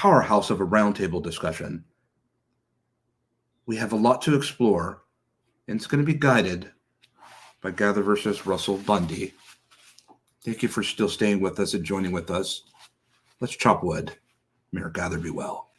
powerhouse of a roundtable discussion. We have a lot to explore, and it's going to be guided by GatherVerse's Russell Bundy. Thank you for still staying with us and joining with us. Let's chop wood. May our gather be well.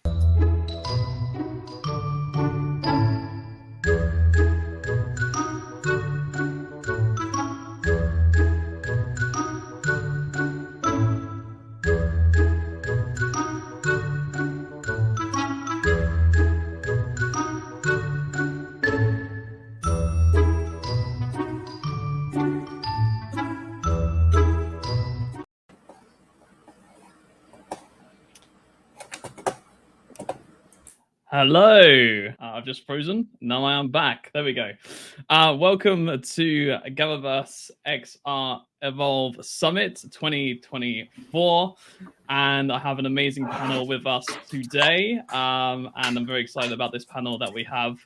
Hello, I've just frozen. Now I am back. There we go. Welcome to GatherVerse XREvolve Summit 2024. And I have an amazing panel with us today. And I'm very excited about this panel that we have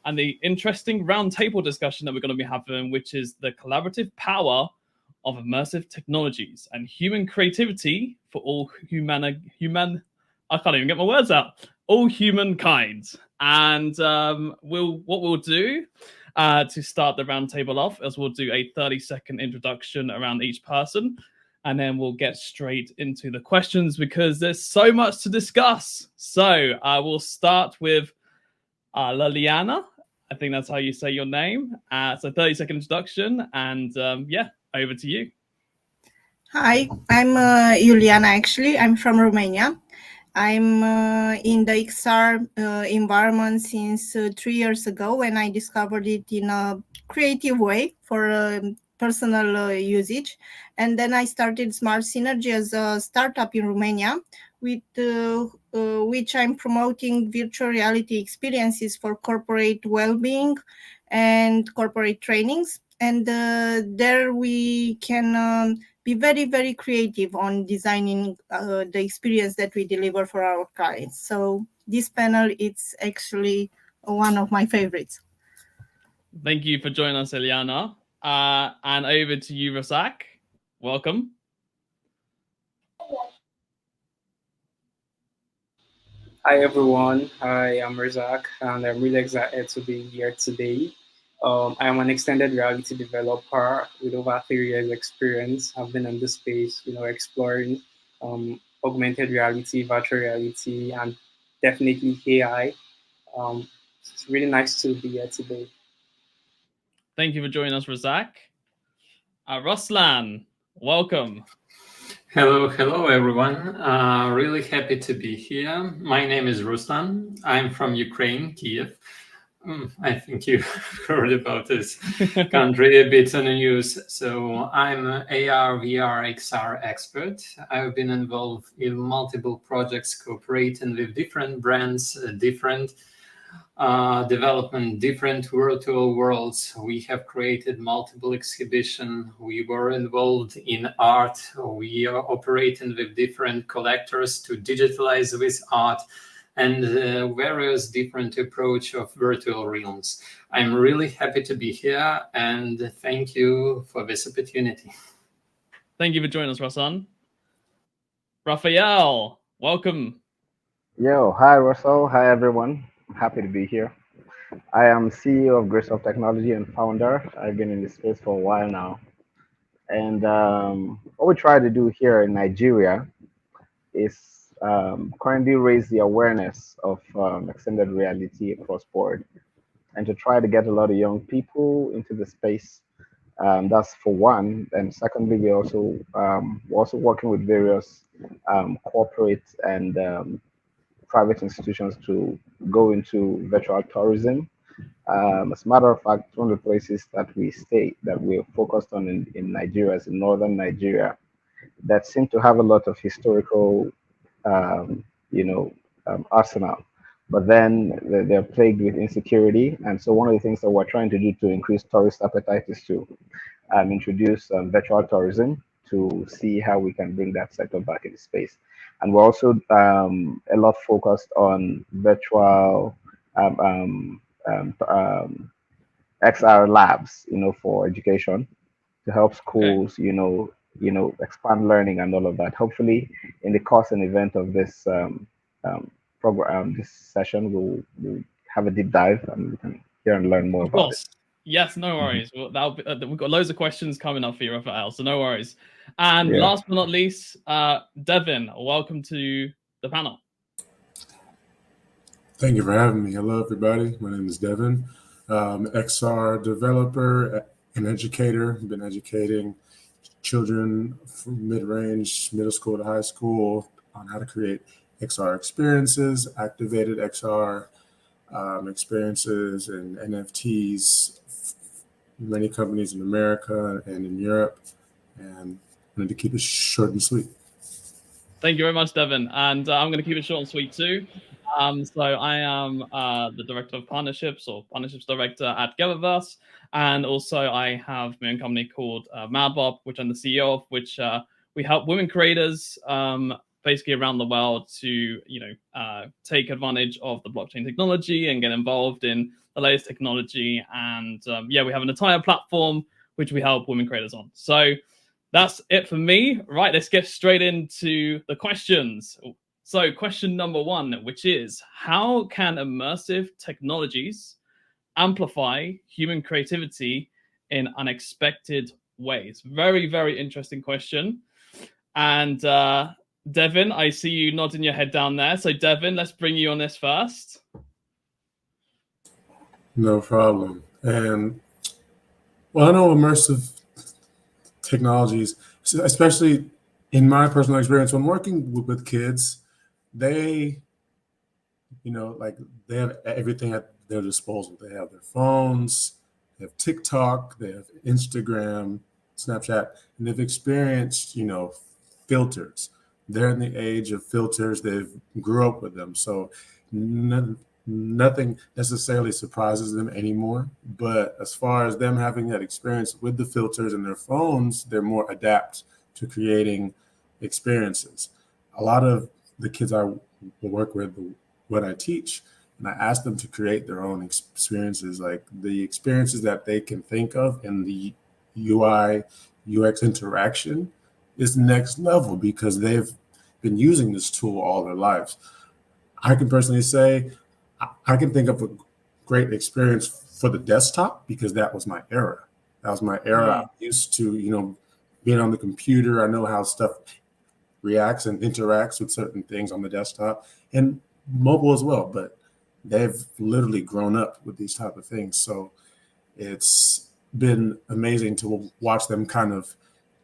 and the interesting roundtable discussion that we're going to be having, which is the collaborative power of immersive technologies and human creativity for all I can't even get my words out. All humankind. And what we'll do to start the roundtable off is we'll do a 30-second introduction around each person, and then we'll get straight into the questions because there's so much to discuss. So we'll start with Liliana. I think that's how you say your name. So 30-second introduction, and yeah, over to you. Hi, I'm Juliana. Actually, I'm from Romania. I'm in the XR environment since 3 years ago when I discovered it in a creative way for personal usage. And then I started Smart Synergy as a startup in Romania, with which I'm promoting virtual reality experiences for corporate well-being and corporate trainings. And there we can be very, very creative on designing the experience that we deliver for our clients. So this panel, it's actually one of my favorites. Thank you for joining us, Eliana. And over to you, Rasak. Welcome. Hi, everyone. Hi, I'm Rasak, and I'm really excited to be here today. I am an extended reality developer with over 3 years experience. I've been in this space, exploring augmented reality, virtual reality, and definitely AI. It's really nice to be here today. Thank you for joining us, Rasak. Ruslan, welcome. Hello, everyone. Really happy to be here. My name is Ruslan. I'm from Ukraine, Kiev. I think you heard about this country a bit on the news. So I'm an AR, VR, XR expert. I've been involved in multiple projects, cooperating with different brands, different development, different virtual worlds. We have created multiple exhibitions. We were involved in art. We are operating with different collectors to digitalize this art, and various different approach of virtual realms. I'm really happy to be here, and thank you for this opportunity. Thank you for joining us, Ruslan. Raphael, welcome. Yo, hi Russell, hi everyone. Happy to be here. I am CEO of Greysoft Technology and founder. I've been in this space for a while now. And what we try to do here in Nigeria is currently raise the awareness of extended reality across board, and to try to get a lot of young people into the space. That's for one. And secondly, we're also working with various corporate and private institutions to go into virtual tourism. As a matter of fact, one of the places that we're focused on in Nigeria is in northern Nigeria, that seem to have a lot of historical arsenal, but then they're plagued with insecurity. And so one of the things that we're trying to do to increase tourist appetite is to introduce virtual tourism to see how we can bring that sector back into space. And we're also a lot focused on virtual XR labs, for education, to help schools, expand learning and all of that. Hopefully, in the course and event of this program, this session, we'll have a deep dive and we can hear and learn more Of about course. Yes, no worries. Well, that'll be, we've got loads of questions coming up for you, Raphael, so no worries. And Yeah. last but not least, Devin, welcome to the panel. Thank you for having me. Hello, everybody. My name is Devin. XR developer and educator. I've been educating children from mid-range, middle school to high school on how to create XR experiences, activated XR experiences, and NFTs. Many companies in America and in Europe. And I wanted to keep it short and sweet. Thank you very much, Devin. And I'm going to keep it short and sweet too. So I am the Director of Partnerships or Partnerships Director at GatherVerse. And also I have my own company called Madbob, which I'm the CEO of, which we help women creators basically around the world to, take advantage of the blockchain technology and get involved in the latest technology. And we have an entire platform which we help women creators on. So that's it for me. Right, let's get straight into the questions. So question number 1, which is, how can immersive technologies amplify human creativity in unexpected ways? Very, very interesting question. And Devin, I see you nodding your head down there. So Devin, let's bring you on this first. No problem. And well, I know immersive technologies, especially in my personal experience when working with kids, they have everything at their disposal. They have their phones, they have TikTok, they have Instagram, Snapchat, and they've experienced, filters. They're in the age of filters. They've grew up with them. So nothing necessarily surprises them anymore. But as far as them having that experience with the filters and their phones, they're more adept to creating experiences. A lot of the kids I work with, what I teach, and I ask them to create their own experiences, like the experiences that they can think of in the UI, UX interaction is next level because they've been using this tool all their lives. I can personally say I can think of a great experience for the desktop because that was my era. That was my era. I'm used to, being on the computer. I know how stuff reacts and interacts with certain things on the desktop and mobile as well, but they've literally grown up with these type of things. So it's been amazing to watch them kind of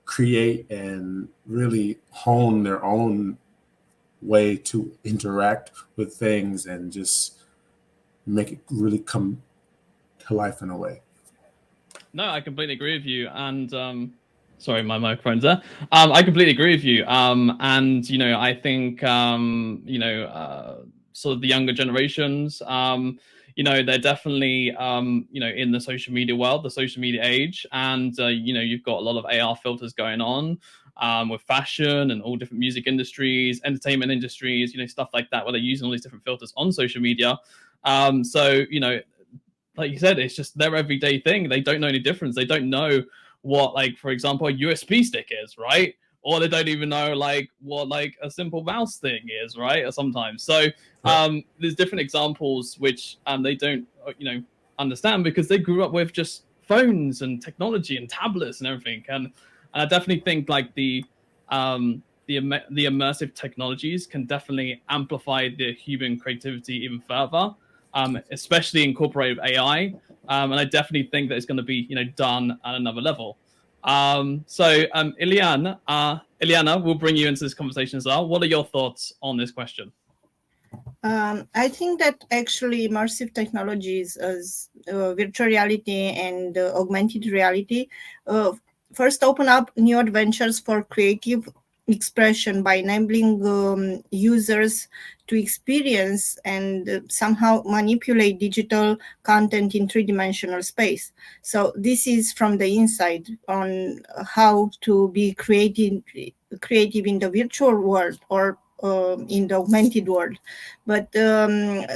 create and really hone their own way to interact with things and just make it really come to life in a way. No, I completely agree with you. And sorry, my microphone's there. I completely agree with you. And I think sort of the younger generations, they're definitely in the social media world, the social media age, and you've got a lot of AR filters going on with fashion and all different music industries, entertainment industries, stuff like that, where they're using all these different filters on social media. So like you said, it's just their everyday thing. They don't know any difference. They don't know what, like, for example, a USB stick is, right? Or they don't even know what a simple mouse thing is, right? Or sometimes. So there's different examples which they don't understand because they grew up with just phones and technology and tablets and everything. And I definitely think the immersive technologies can definitely amplify the human creativity even further. Especially incorporated AI, and I definitely think that it's going to be done at another level. Ileana, we'll bring you into this conversation as well. What are your thoughts on this question? I think that actually immersive technologies as virtual reality and augmented reality first open up new adventures for creative expression by enabling users to experience and somehow manipulate digital content in three-dimensional space. So this is from the inside on how to be creative in the virtual world or in the augmented world. But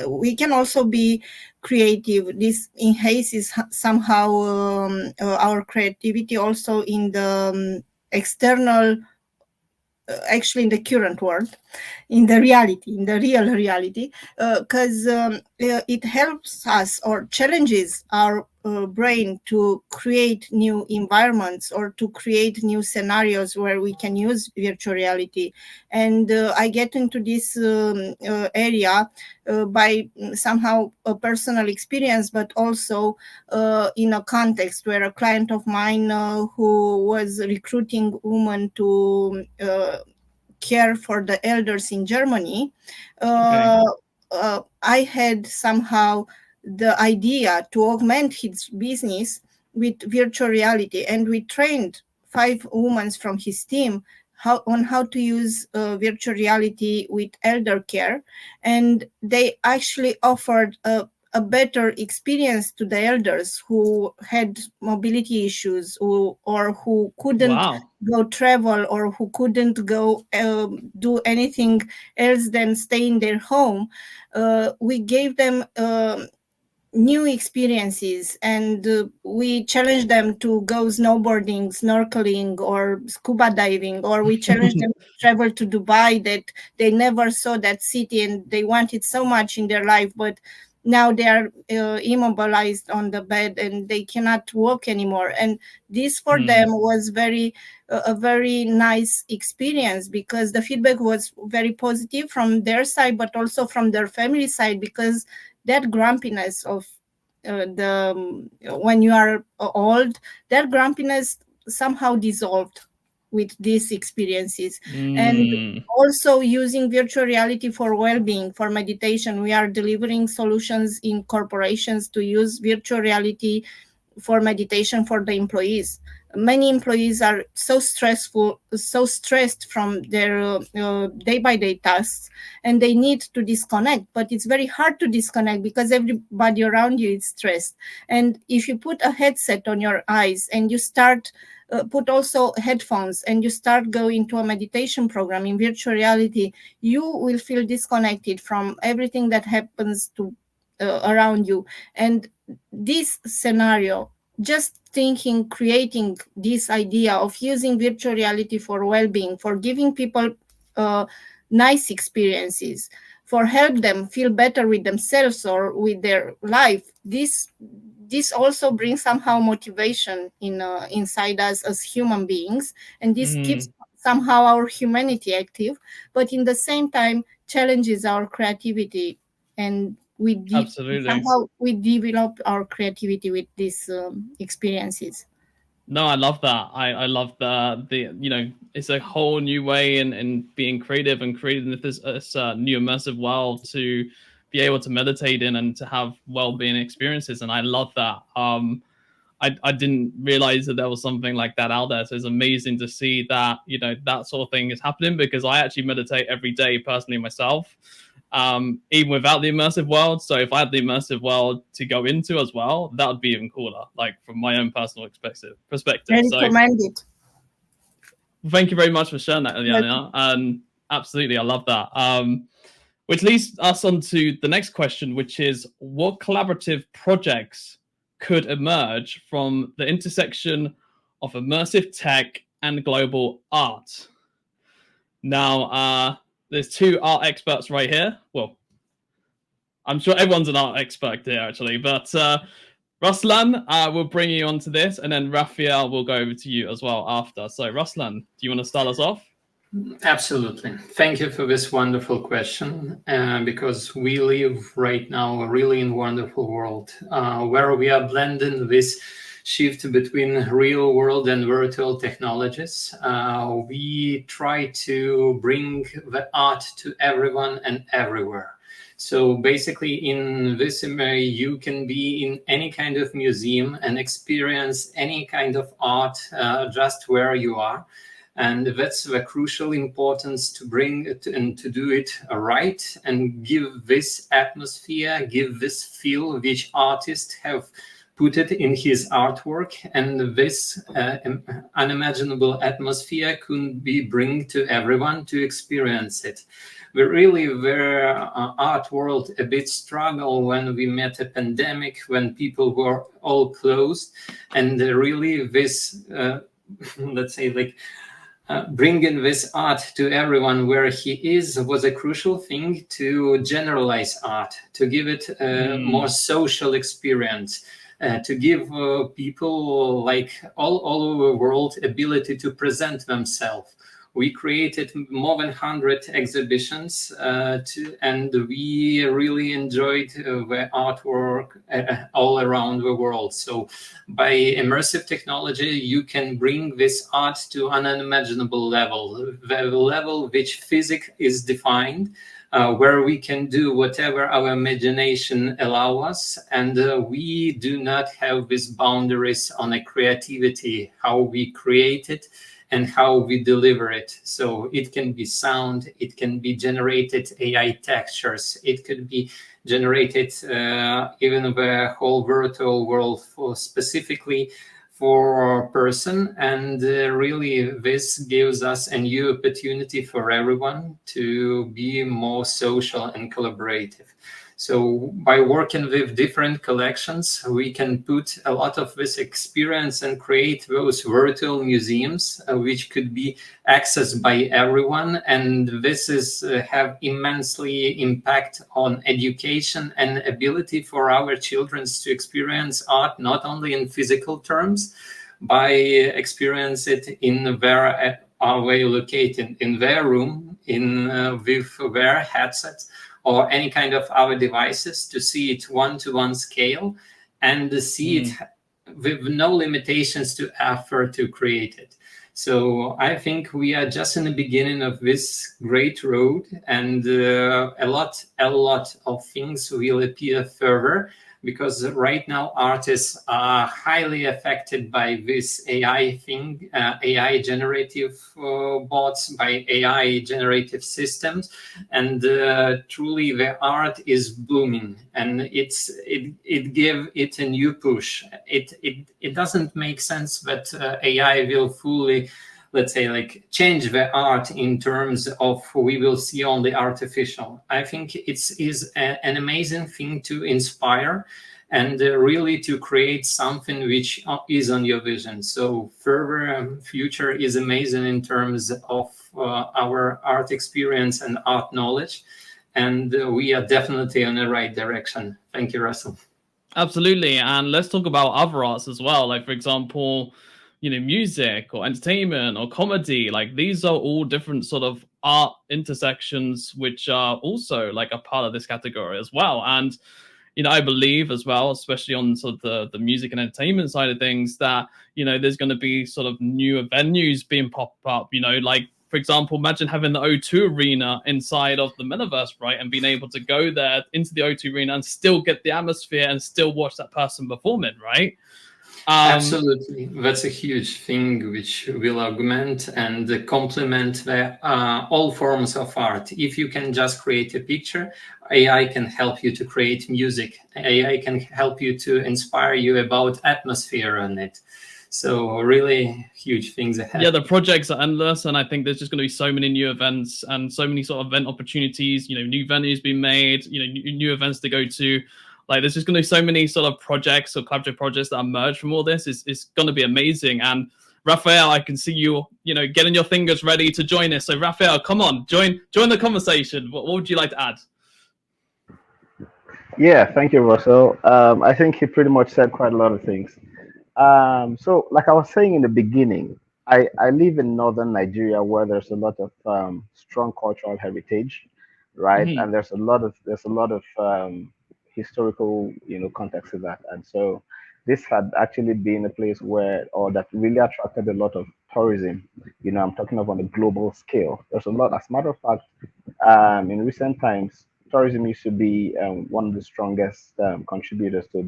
we can also be creative. This enhances somehow our creativity also in the external actually in the current world, in the reality, in the real reality, because it helps us or challenges our brain to create new environments or to create new scenarios where we can use virtual reality. And I get into this area by somehow a personal experience, but also in a context where a client of mine who was recruiting women to care for the elders in Germany, I had somehow the idea to augment his business with virtual reality, and we trained 5 women from his team on how to use virtual reality with elder care, and they actually offered a better experience to the elders who had mobility issues or who couldn't go travel or who couldn't go do anything else than stay in their home. We gave them new experiences, and we challenged them to go snowboarding, snorkeling, or scuba diving, or we challenged them to travel to Dubai that they never saw that city and they wanted so much in their life, but now they are immobilized on the bed and they cannot walk anymore. And this for them was a very nice experience, because the feedback was very positive from their side, but also from their family side, because that grumpiness of when you are old, that grumpiness somehow dissolved with these experiences. And also using virtual reality for well-being, for meditation. We are delivering solutions in corporations to use virtual reality for meditation for the employees. Many employees are so stressed from their day-by-day tasks, and they need to disconnect, but it's very hard to disconnect because everybody around you is stressed. And if you put a headset on your eyes and you start put also headphones and you start going to a meditation program in virtual reality, you will feel disconnected from everything that happens to around you. And this scenario, just creating this idea of using virtual reality for well-being, for giving people nice experiences, for help them feel better with themselves or with their life, this also brings somehow motivation inside us as human beings, and this keeps somehow our humanity active, but in the same time challenges our creativity, and somehow we develop our creativity with these experiences. No, I love that. I love the it's a whole new way in being creative and creating this new immersive world to be able to meditate in and to have well-being experiences. And I love that. I didn't realize that there was something like that out there. So it's amazing to see that, that sort of thing is happening, because I actually meditate every day personally myself, even without the immersive world. So if I had the immersive world to go into as well, that would be even cooler, like from my own personal perspective. I recommend it. Thank you very much for sharing that, Ilyana. And absolutely, I love that. Which leads us on to the next question, which is, what collaborative projects could emerge from the intersection of immersive tech and global art? Now, there's 2 art experts right here. Well, I'm sure everyone's an art expert here, actually. But Ruslan, we'll bring you on to this, and then Raphael will go over to you as well after. So, Ruslan, do you want to start us off? Absolutely. Thank you for this wonderful question, because we live right now really in a wonderful world where we are blending this shift between real world and virtual technologies. We try to bring the art to everyone and everywhere. So basically in this you can be in any kind of museum and experience any kind of art just where you are. And that's the crucial importance to bring it and to do it right and give this atmosphere, give this feel which artists have put it in his artwork. And this unimaginable atmosphere could be bring to everyone to experience it. We really were art world a bit struggle when we met a pandemic, when people were all closed, and really this let's say like bringing this art to everyone where he is was a crucial thing to generalize art, to give it a more social experience, to give people like all over the world ability to present themselves. We created more than 100 exhibitions and we really enjoyed the artwork all around the world. So by immersive technology, you can bring this art to an unimaginable level, the level which physics is defined, where we can do whatever our imagination allows us, and we do not have these boundaries on a creativity, how we create it and how we deliver it. So it can be sound, it can be generated AI textures, it could be generated even the whole virtual world specifically for a person. And really this gives us a new opportunity for everyone to be more social and collaborative. So by working with different collections, we can put a lot of this experience and create those virtual museums, which could be accessed by everyone. And this is have immensely impact on education and ability for our children to experience art, not only in physical terms, by experience it in where are they located, in their room, in with their headsets, or any kind of our devices, to see it one-to-one scale and see it with no limitations to effort to create it. So I think we are just in the beginning of this great road, and a lot of things will appear further, because right now artists are highly affected by this AI thing, AI generative bots, by AI generative systems, and truly the art is booming, and it give it a new push. It doesn't make sense that AI will fully, let's say, like change the art in terms of we will see only artificial. I think it is an amazing thing to inspire and really to create something which is on your vision. So further future is amazing in terms of our art experience and art knowledge. And we are definitely on the right direction. Thank you, Russell. Absolutely. And let's talk about other arts as well. Like, for example, music or entertainment or comedy. Like, these are all different sort of art intersections, which are also like a part of this category as well. And, I believe as well, especially on sort of the music and entertainment side of things, that, there's going to be sort of newer venues being popped up, like, for example, imagine having the O2 Arena inside of the metaverse, right? And being able to go there into the O2 Arena and still get the atmosphere and still watch that person performing, right? Absolutely. That's a huge thing which will augment and complement all forms of art. If you can just create a picture, AI can help you to create music. AI can help you to inspire you about atmosphere on it. So really huge things ahead. Yeah, the projects are endless, and I think there's just going to be so many new events and so many sort of event opportunities, new venues being made, new events to go to. Like, there's just going to be so many sort of projects or collaborative projects that emerge from all this. It's going to be amazing. And Raphael, I can see you, getting your fingers ready to join us. So Raphael, come on, join the conversation. What would you like to add? Yeah, thank you, Russell. I think he pretty much said quite a lot of things. So like I was saying in the beginning, I live in northern Nigeria, where there's a lot of strong cultural heritage, right? Mm-hmm. And there's a lot of historical, context to that. And so this had actually been a place where, or that really attracted a lot of tourism. I'm talking of on a global scale. There's a lot, as a matter of fact, in recent times, tourism used to be one of the strongest contributors to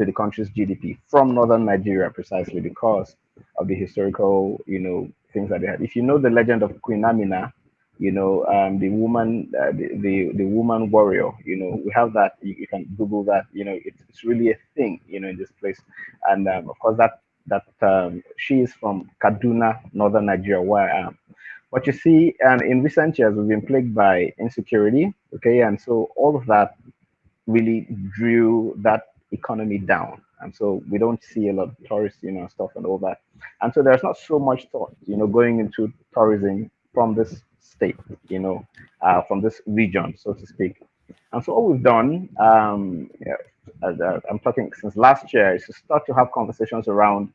the country's GDP from northern Nigeria, precisely because of the historical, things that they had. If you know the legend of Queen Amina, the woman, the woman warrior, we have that. You can Google that. It's really a thing, in this place. And of course, that she is from Kaduna, northern Nigeria, where I am. But you see, in recent years, we've been plagued by insecurity. Okay, and so all of that really drew that economy down. and so we don't see a lot of tourists, stuff and all that. And so there's not so much thought, going into tourism from this state, from this region, so to speak. And so what we've done, I'm talking since last year, is to start to have conversations around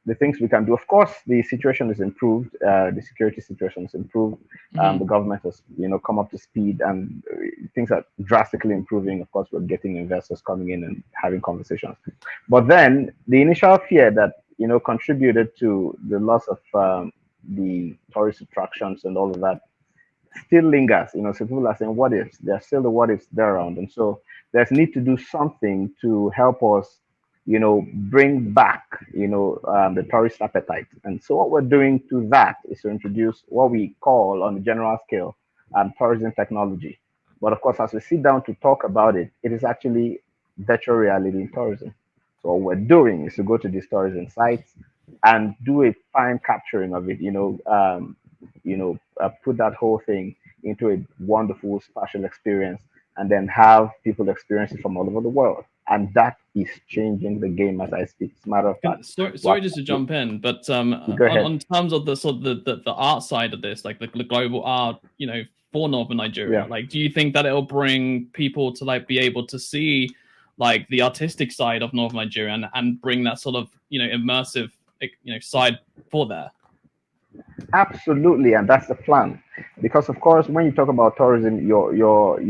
the things we can do. Of course, the situation is improved. The security situation is improved. The government has, come up to speed, and things are drastically improving. Of course, we're getting investors coming in and having conversations. But then the initial fear that, contributed to the loss of the tourist attractions and all of that still lingers. So people are saying, what ifs? There's still the what ifs there around. And so there's need to do something to help us, bring back, the tourist appetite. And so what we're doing to that is to introduce what we call, on the general scale, tourism technology. But of course, as we sit down to talk about it, it is actually virtual reality in tourism. So what we're doing is to go to these tourism sites and do a fine capturing of it, put that whole thing into a wonderful spatial experience, and then have people experience it from all over the world. And that is changing the game as I speak. As a matter of fact. Sorry just to jump in, but on terms of the sort of the art side of this, like the global art, for Northern Nigeria, like, do you think that it'll bring people to like be able to see like the artistic side of Northern Nigeria and bring that sort of, immersive, side for there? Absolutely, and that's the plan. Because of course, when you talk about tourism, you're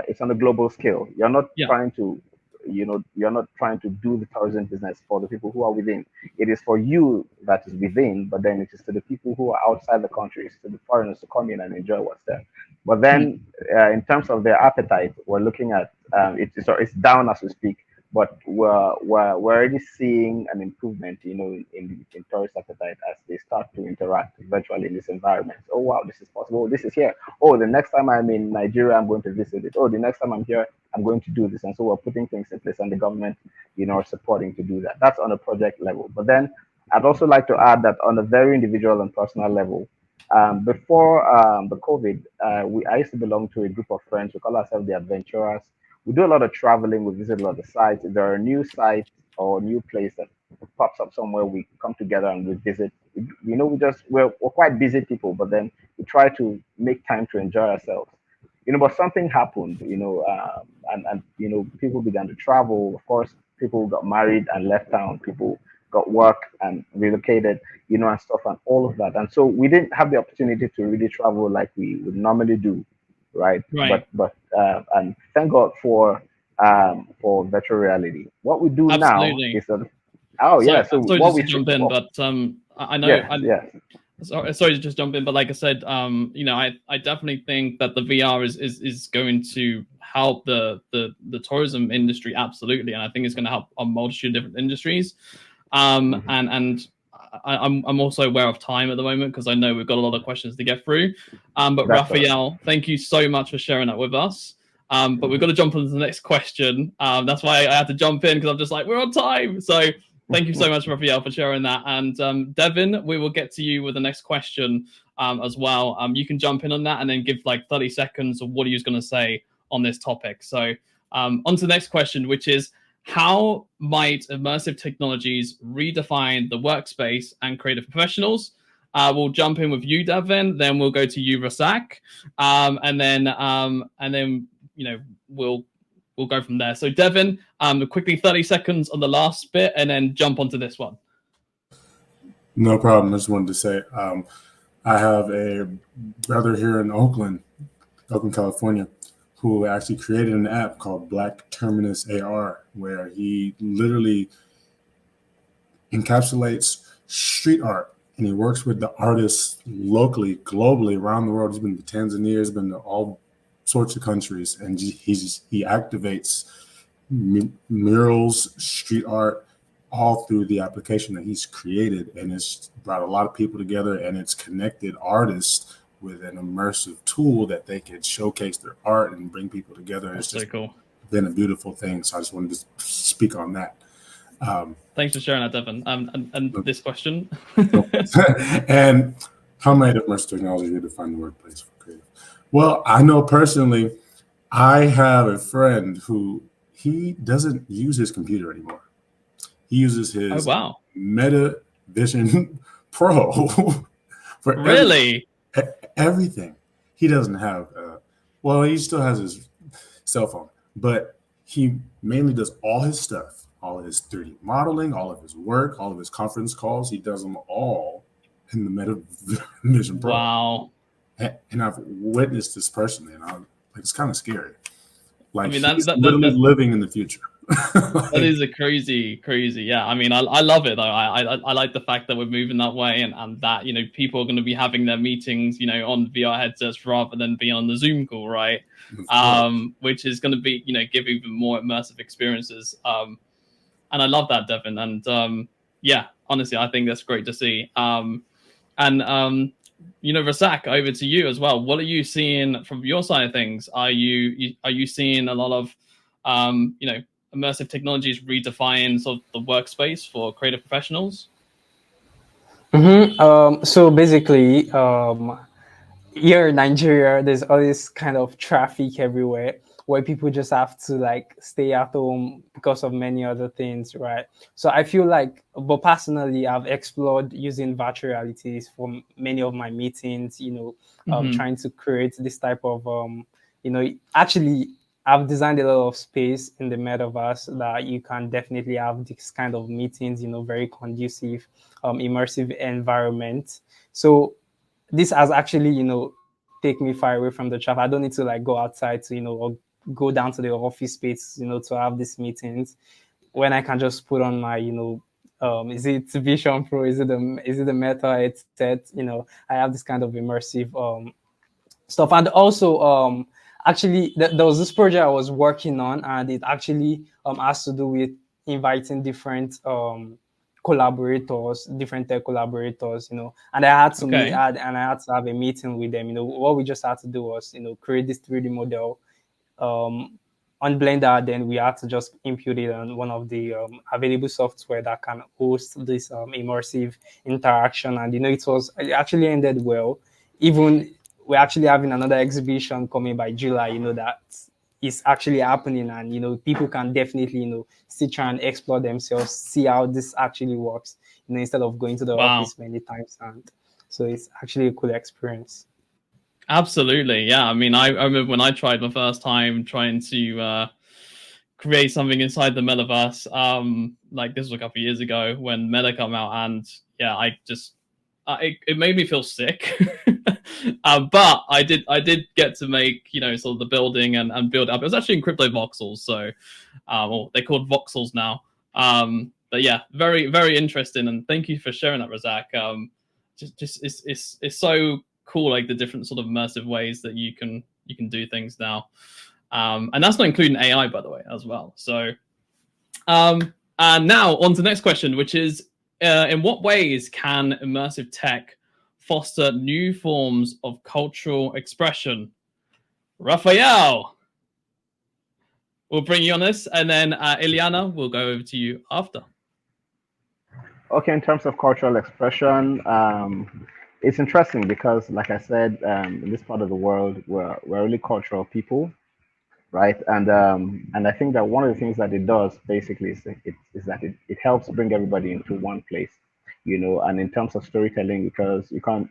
it's on a global scale. You're not trying to, you're not trying to do the tourism business for the people who are within. It is for you that is within, but then it is to the people who are outside the country, to the foreigners to come in and enjoy what's there. But then, in terms of their appetite, we're looking at it's down as we speak. But we're already seeing an improvement, in tourist appetite as they start to interact virtually in this environment. Oh wow, this is possible. Oh, this is here. Oh, the next time I'm in Nigeria, I'm going to visit it. Oh, the next time I'm here, I'm going to do this. And so we're putting things in place, and the government, are supporting to do that. That's on a project level. But then I'd also like to add that on a very individual and personal level, before the COVID, I used to belong to a group of friends. We call ourselves the Adventurers. We do a lot of traveling. We visit a lot of sites. If there are a new site or a new place that pops up somewhere, we come together and we visit. We're quite busy people, but then we try to make time to enjoy ourselves. But something happened, and people began to travel. Of course, people got married and left town. People got work and relocated, and stuff and all of that. And so we didn't have the opportunity to really travel like we would normally do. Right. But and thank God for virtual reality. What we do now is that so what we jump in, but I know sorry to just jump in, but like I said, I definitely think that the VR is going to help the tourism industry, absolutely, and I think it's going to help a multitude of different industries. And I'm also aware of time at the moment because I know we've got a lot of questions to get through. But that's Raphael, thank you so much for sharing that with us. But we've got to jump on to the next question. That's why I had to jump in, because I'm just like, we're on time. So thank you so much, Raphael, for sharing that. And Devin, we will get to you with the next question as well. You can jump in on that and then give like 30 seconds of what are you going to say on this topic. So on to the next question, which is, how might immersive technologies redefine the workspace and creative professionals? We'll jump in with you, Devin. Then we'll go to you, Rasak, and then we'll go from there. So Devin, quickly 30 seconds on the last bit, and then jump onto this one. No problem. I just wanted to say I have a brother here in Oakland, California, who actually created an app called Black Terminus AR, where he literally encapsulates street art, and he works with the artists locally, globally, around the world. He's been to Tanzania, he's been to all sorts of countries, and he activates murals, street art, all through the application that he's created, and it's brought a lot of people together, and it's connected artists with an immersive tool that they can showcase their art and bring people together. That's so cool. Been a beautiful thing. So I just wanted to speak on that. Thanks for sharing that, Devin. And this question. And how might immersive technology redefine the workplace for creative? Well, I know personally, I have a friend who he doesn't use his computer anymore. He uses his Meta Vision Pro for really everything. He doesn't have, well, he still has his cell phone, but he mainly does all his stuff, all of his 3D modeling, all of his work, all of his conference calls. He does them all in the Meta Vision Pro. Wow. And I've witnessed this personally, and I'm like, it's kind of scary. Like, I mean, he's literally living in the future. That is a crazy. Yeah, I mean, I love it though. I like the fact that we're moving that way, and that, you know, people are going to be having their meetings, you know, on VR headsets rather than be on the Zoom call, right? Which is going to be, you know, give even more immersive experiences. And I love that, Devin. And yeah, honestly, I think that's great to see. You know, Rasak, over to you as well. What are you seeing from your side of things? Are you seeing a lot of you know, immersive technologies redefine sort of the workspace for creative professionals? So basically, here in Nigeria, there's always kind of traffic everywhere where people just have to like stay at home because of many other things, right? So I feel like, but personally, I've explored using virtual realities for many of my meetings, you know, trying to create this type of, you know, actually, I've designed a lot of space in the metaverse that you can definitely have this kind of meetings, you know, very conducive, immersive environment. So this has actually, you know, take me far away from the traffic. I don't need to like go outside to, you know, or go down to the office space, you know, to have these meetings, when I can just put on my, you know, is it Vision Pro? Is it the Meta headset? You know, I have this kind of immersive stuff. And also, actually, there was this project I was working on, and it actually has to do with inviting different collaborators, different tech collaborators, you know, and I had to meet, and I had to have a meeting with them. You know, what we just had to do was, you know, create this 3D model on Blender. Then we had to just input it on one of the available software that can host this immersive interaction. And, you know, it actually ended well. Even we're actually having another exhibition coming by July, you know, that is actually happening, and, you know, people can definitely, you know, still try and explore themselves, see how this actually works, you know, instead of going to the office many times. And so it's actually a cool experience. Absolutely, yeah. I mean, I remember when I tried my first time trying to create something inside the metaverse. Like, this was a couple of years ago when Meta came out, and yeah, I just it made me feel sick. But I did get to make, you know, sort of the building and build up. It was actually in crypto voxels, so or they're called voxels now. But yeah, very, very interesting, and thank you for sharing that, Rasak. Just it's so cool, like the different sort of immersive ways that you can do things now. And that's not including AI, by the way, as well. So and now on to the next question, which is in what ways can immersive tech foster new forms of cultural expression? Raphael, we'll bring you on this, and then Ileana, we'll go over to you after. Okay, in terms of cultural expression, it's interesting because, like I said, in this part of the world, we're really cultural people, right? And I think that one of the things that it does basically is that it helps bring everybody into one place, you know. And in terms of storytelling, because you can't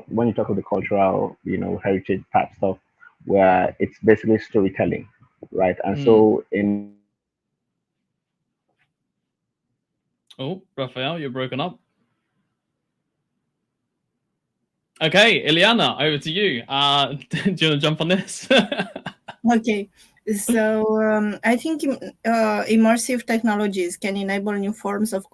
when you talk about the cultural, you know, heritage type stuff, where it's basically storytelling, right? And so in Raphael, you're broken up. Okay, Ileana, over to you. Do you want to jump on this? Okay, so I think immersive technologies can enable new forms of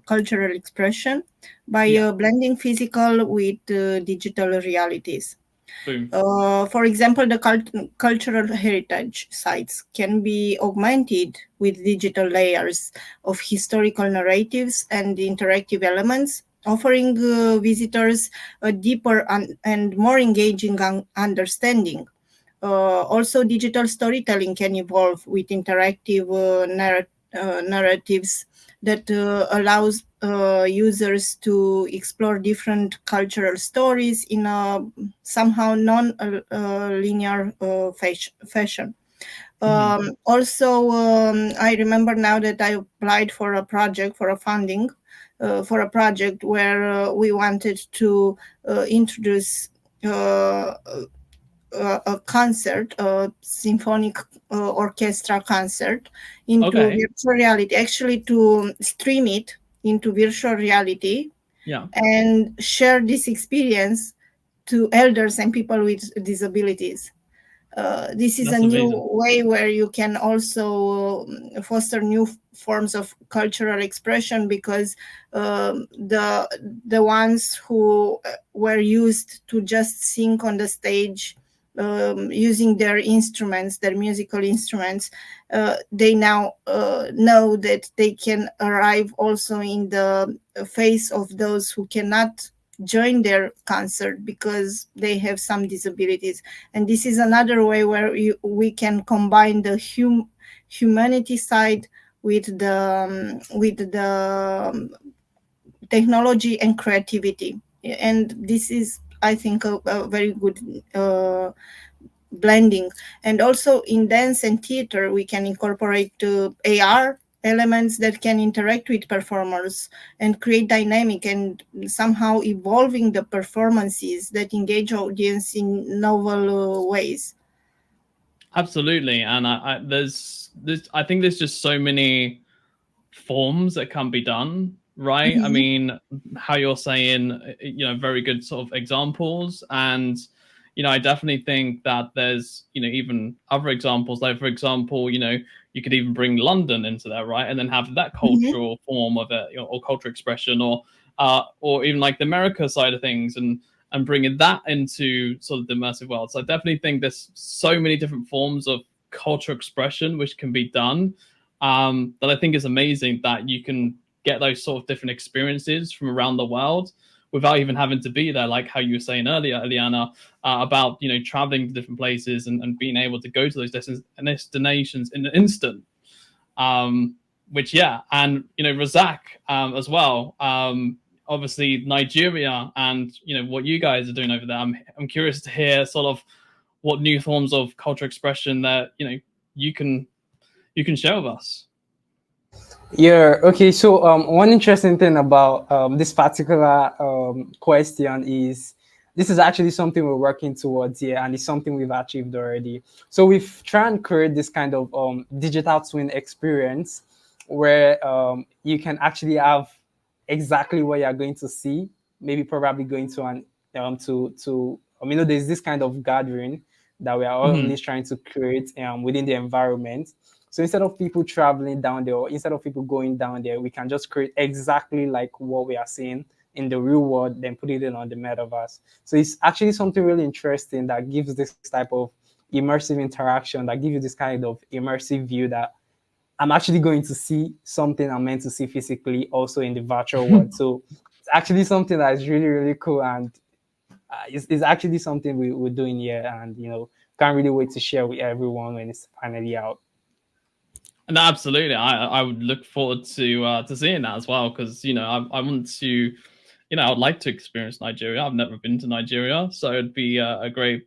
cultural expression by blending physical with digital realities. For example, the cultural heritage sites can be augmented with digital layers of historical narratives and interactive elements, offering visitors a deeper and more engaging understanding. Also, digital storytelling can evolve with interactive narratives that allows users to explore different cultural stories in a somehow non-linear fashion. Also, I remember now that I applied for a project, for a funding, for a project where we wanted to introduce a concert, a symphonic orchestra concert into virtual reality, actually to stream it into virtual reality, and share this experience to elders and people with disabilities. This is a new way where you can also foster new forms of cultural expression, because the ones who were used to just sing on the stage using their instruments, their musical instruments, they now know that they can arrive also in the face of those who cannot join their concert because they have some disabilities. And this is another way where we can combine the humanity side with the technology and creativity. And this is, I think, a very good blending. And also in dance and theater, we can incorporate AR elements that can interact with performers and create dynamic and somehow evolving the performances that engage audience in novel ways. Absolutely. And I think there's just so many forms that can be done, right? I mean, how you're saying, very good sort of examples. And I definitely think that there's even other examples, like for example, you could even bring London into there, right? And then have that cultural form of it, or cultural expression, or even like the America side of things, and bringing that into sort of the immersive world. So I definitely think there's so many different forms of cultural expression which can be done, that I think is amazing that you can get those sort of different experiences from around the world without even having to be there, like how you were saying earlier, Eliana, about traveling to different places and being able to go to those destinations in an instant. Which and Rasak as well. Obviously Nigeria, and what you guys are doing over there. I'm curious to hear sort of what new forms of cultural expression that you can share with us. Yeah, okay. So one interesting thing about this particular question is this is actually something we're working towards here, and it's something we've achieved already. So we've tried and create this kind of digital twin experience where you can actually have exactly what you're going to see, maybe probably going to an there's this kind of gathering that we are always trying to create within the environment. So instead of people traveling down there, or instead of people going down there, we can just create exactly like what we are seeing in the real world, then put it in on the metaverse. So it's actually something really interesting that gives this type of immersive interaction, that gives you this kind of immersive view that I'm actually going to see something I'm meant to see physically also in the virtual world. So it's actually something that is really, really cool. And it's actually something we're doing here. And, can't really wait to share with everyone when it's finally out. And absolutely, I would look forward to seeing that as well, because I want to, I'd like to experience Nigeria. I've never been to Nigeria, so it'd be a great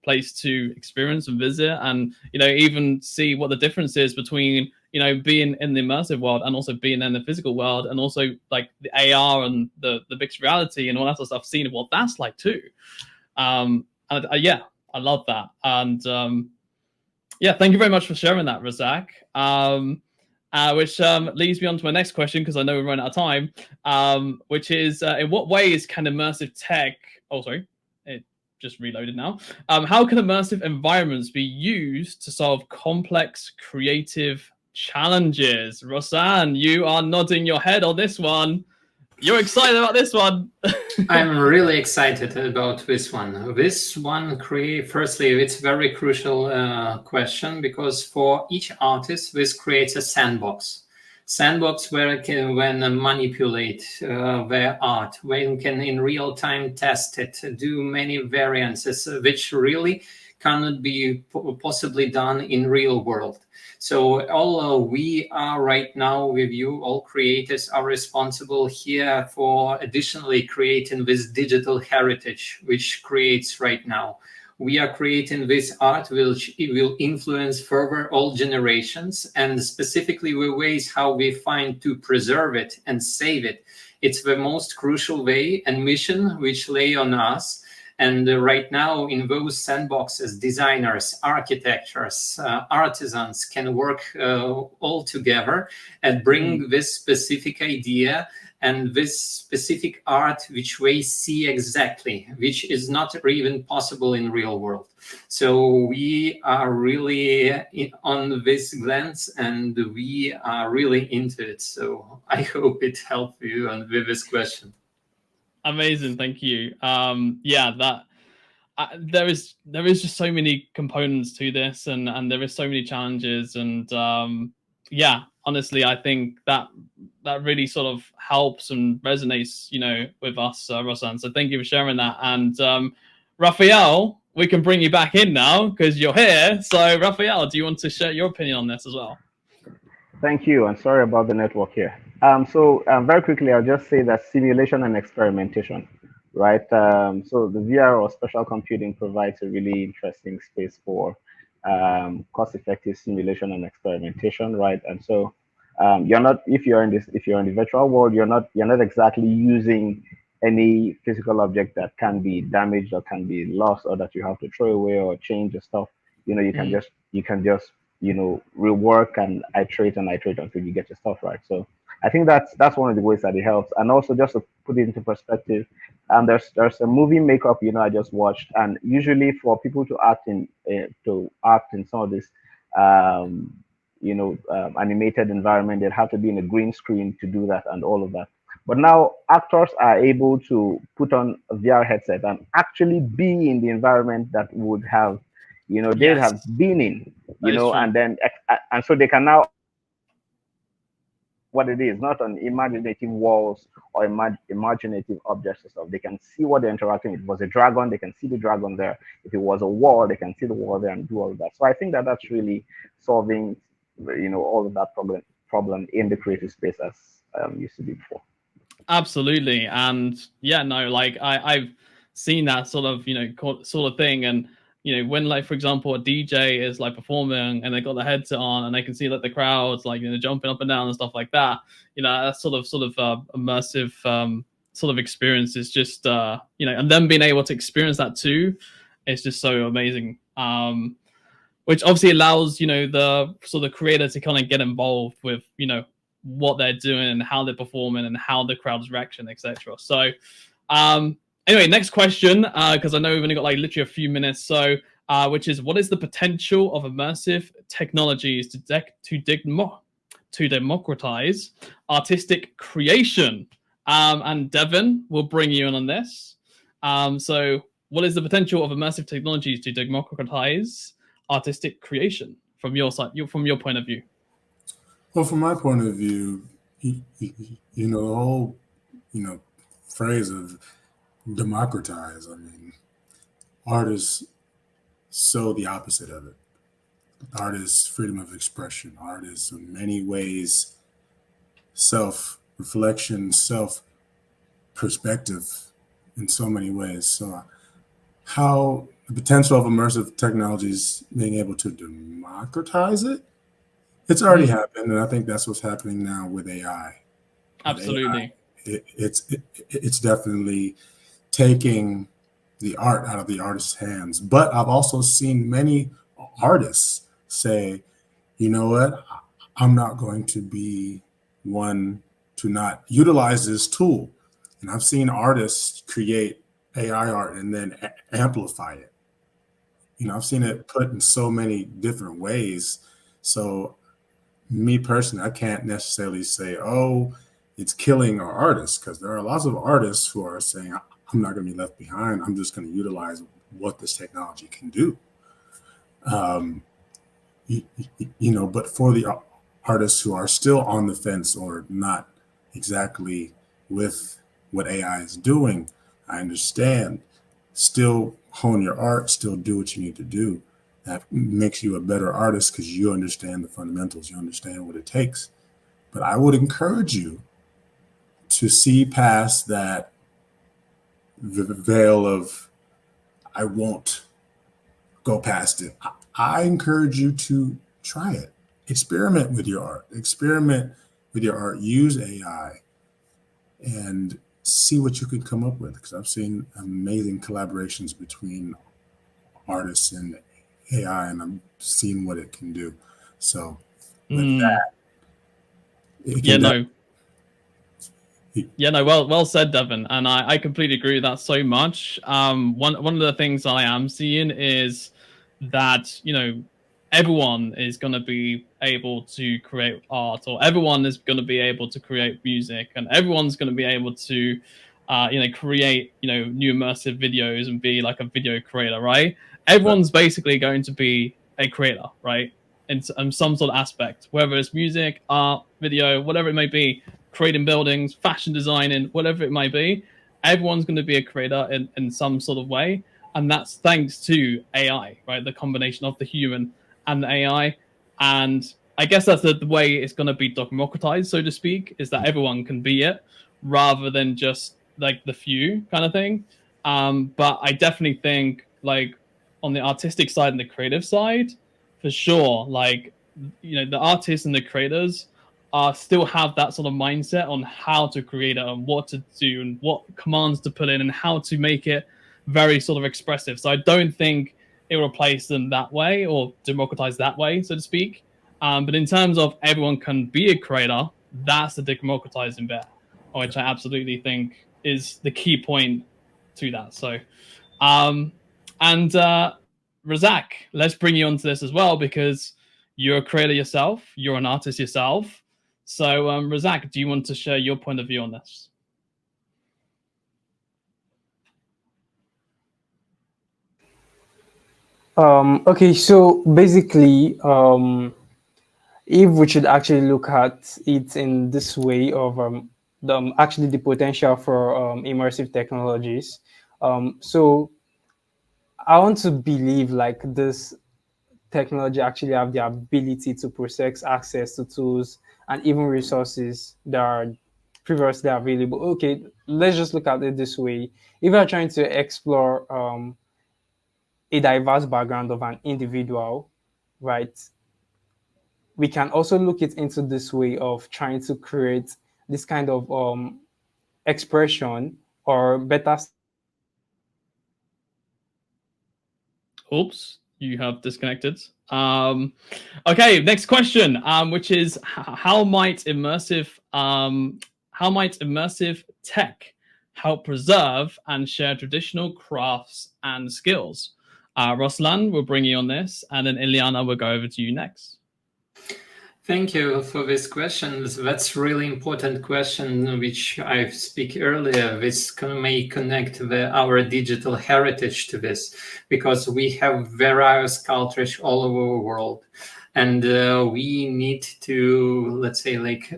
place to experience and visit, and even see what the difference is between being in the immersive world and also being in the physical world, and also like the AR and the mixed reality and all that sort of stuff. Seeing what that's like too, and I love that. And thank you very much for sharing that, Rasak. Which leads me on to my next question, because I know we're running out of time, which is, in what ways can immersive tech... Oh, sorry. It just reloaded now. How can immersive environments be used to solve complex creative challenges? Ruslan, you are nodding your head on this one. You're excited about this one. I'm really excited about this one. This one, firstly, it's a very crucial question, because for each artist, this creates a sandbox where when manipulate their art, when can in real time test it, do many variances, which really cannot be possibly done in real world. So all we are right now with you, all creators are responsible here for additionally creating this digital heritage, which creates right now. we are creating this art which will influence further all generations, and specifically the ways how we find to preserve it and save it. It's the most crucial way and mission which lay on us. And right now, in those sandboxes, designers, architects, artisans can work all together and bring this specific idea and this specific art which we see exactly, which is not even possible in real world. So we are really on this glance, and we are really into it. So I hope it helped you with this question. Amazing, thank you. Yeah, that there is just so many components to this, and there is so many challenges, and yeah, honestly, I think that really sort of helps and resonates, with us, Ruslan. So thank you for sharing that. And Raphael, we can bring you back in now because you're here. So Raphael, do you want to share your opinion on this as well? Thank you, and sorry about the network here. Very quickly, I'll just say that simulation and experimentation, right? So the VR or spatial computing provides a really interesting space for cost-effective simulation and experimentation, right? And so you're not, if you're in the virtual world, you're not exactly using any physical object that can be damaged or can be lost or that you have to throw away or change the stuff. You can just rework and iterate until you get your stuff right. So I think that's one of the ways that it helps. And also, just to put it into perspective, there's a movie makeup I just watched, and usually for people to act in some of this animated environment, they'd have to be in a green screen to do that and all of that. But now actors are able to put on a VR headset and actually be in the environment that would have they'd have been in, and so they can now what it is, not on imaginative walls or imaginative objects and stuff. They can see what they're interacting with. If it was a dragon, they can see the dragon there. If it was a wall, they can see the wall there and do all of that. So I think that that's really solving, all of that problem in the creative space as used to be before. Absolutely. And yeah, no, like I've seen that sort of thing. And when, like, for example, a DJ is like performing and they got the headset on and they can see like the crowds like jumping up and down and stuff like that, that sort of immersive sort of experience is just and then being able to experience that too is just so amazing. Which obviously allows the sort of creator to kind of get involved with what they're doing and how they're performing and how the crowd's reaction, etc. So anyway, next question, because I know we've only got like literally a few minutes. So which is, what is the potential of immersive technologies to democratize artistic creation? And Devin will bring you in on this. So what is the potential of immersive technologies to democratize artistic creation from your side, from your point of view? Well, from my point of view, the whole, phrase of democratize, I mean, art is so the opposite of it. Art is freedom of expression. Art is in many ways self-reflection, self-perspective in so many ways. So how the potential of immersive technologies being able to democratize it, it's already happened, and I think that's what's happening now with AI. Absolutely. It's definitely taking the art out of the artist's hands. But I've also seen many artists say, you know what, I'm not going to be one to not utilize this tool. And I've seen artists create AI art and then amplify it. I've seen it put in so many different ways. So me personally, I can't necessarily say, oh, it's killing our artists, because there are lots of artists who are saying, I'm not going to be left behind. I'm just going to utilize what this technology can do. But for the artists who are still on the fence or not exactly with what AI is doing, I understand. Still hone your art, still do what you need to do. That makes you a better artist because you understand the fundamentals, you understand what it takes. But I would encourage you to see past that the veil of, I won't go past it. I encourage you to try it. Experiment with your art. Experiment with your art. Use AI and see what you can come up with, because I've seen amazing collaborations between artists and AI, and I'm seeing what it can do. So with that, well said, Devin, and I completely agree with that so much. One of the things I am seeing is that, you know, everyone is going to be able to create art, or everyone is going to be able to create music, and everyone's going to be able to, you know, create, you know, new immersive videos and be like a video creator, right? Everyone's basically going to be a creator, right? In some sort of aspect, whether it's music, art, video, whatever it may be, creating buildings, fashion designing, whatever it might be, everyone's going to be a creator in some sort of way. And that's thanks to AI, right? The combination of the human and the AI. And I guess that's the way it's going to be democratized, so to speak, is that everyone can be it rather than just like the few kind of thing. But I definitely think, like, on the artistic side and the creative side, for sure, like, you know, the artists and the creators still have that sort of mindset on how to create it and what to do and what commands to put in and how to make it very sort of expressive. So I don't think it will replace them that way or democratize that way, so to speak. But in terms of everyone can be a creator, that's the democratizing bit, which I absolutely think is the key point to that. So, Rasak, let's bring you onto this as well, because you're a creator yourself, you're an artist yourself. So, Rasak, do you want to share your point of view on this? Okay, so basically, if we should actually look at it in this way of actually the potential for immersive technologies, so I want to believe like this technology actually have the ability to process access to tools and even resources that are previously available. Okay, let's just look at it this way. If you're trying to explore a diverse background of an individual, right, we can also look it into this way of trying to create this kind of expression or better. Oops, you have disconnected. Okay, next question, which is how might immersive tech help preserve and share traditional crafts and skills? Ruslan will bring you on this, and then Ileana will go over to you next. Thank you for this question. That's a really important question, which I speak earlier. This may connect our digital heritage to this, because we have various cultures all over the world. And we need to, let's say, like,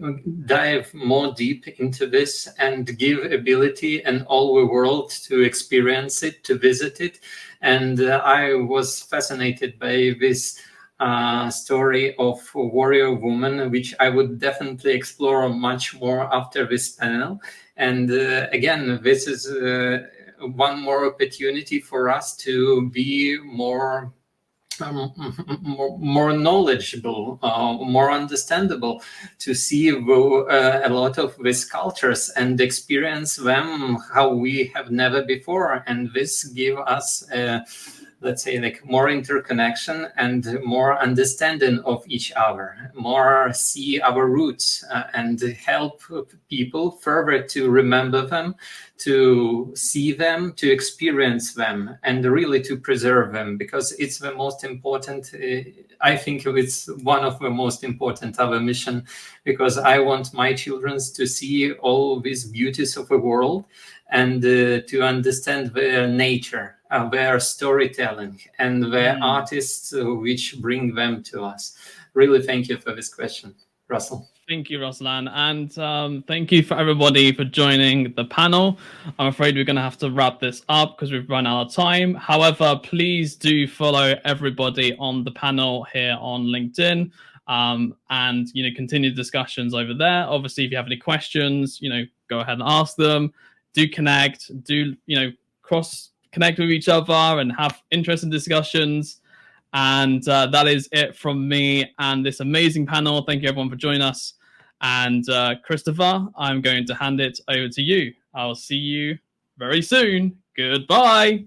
dive more deep into this and give ability and all the world to experience it, to visit it. And I was fascinated by this story of a warrior woman, which I would definitely explore much more after this panel. And again, this is one more opportunity for us to be more knowledgeable, more understandable, to see a lot of these cultures and experience them how we have never before. And this give us let's say, like, more interconnection and more understanding of each other, more see our roots, and help people further to remember them, to see them, to experience them, and really to preserve them, because it's the most important. I think it's one of the most important of a mission, because I want my children to see all these beauties of the world and to understand their nature, their storytelling, and their artists which bring them to us. Really, thank you for this question, Russell. Thank you, Ruslan, and thank you for everybody for joining the panel. I'm afraid we're going to have to wrap this up because we've run out of time. However, please do follow everybody on the panel here on LinkedIn, and continue discussions over there. Obviously, if you have any questions, go ahead and ask them. Do connect. Do cross connect with each other and have interesting discussions. And that is it from me and this amazing panel. Thank you everyone for joining us. And Christopher, I'm going to hand it over to you. I'll see you very soon. Goodbye.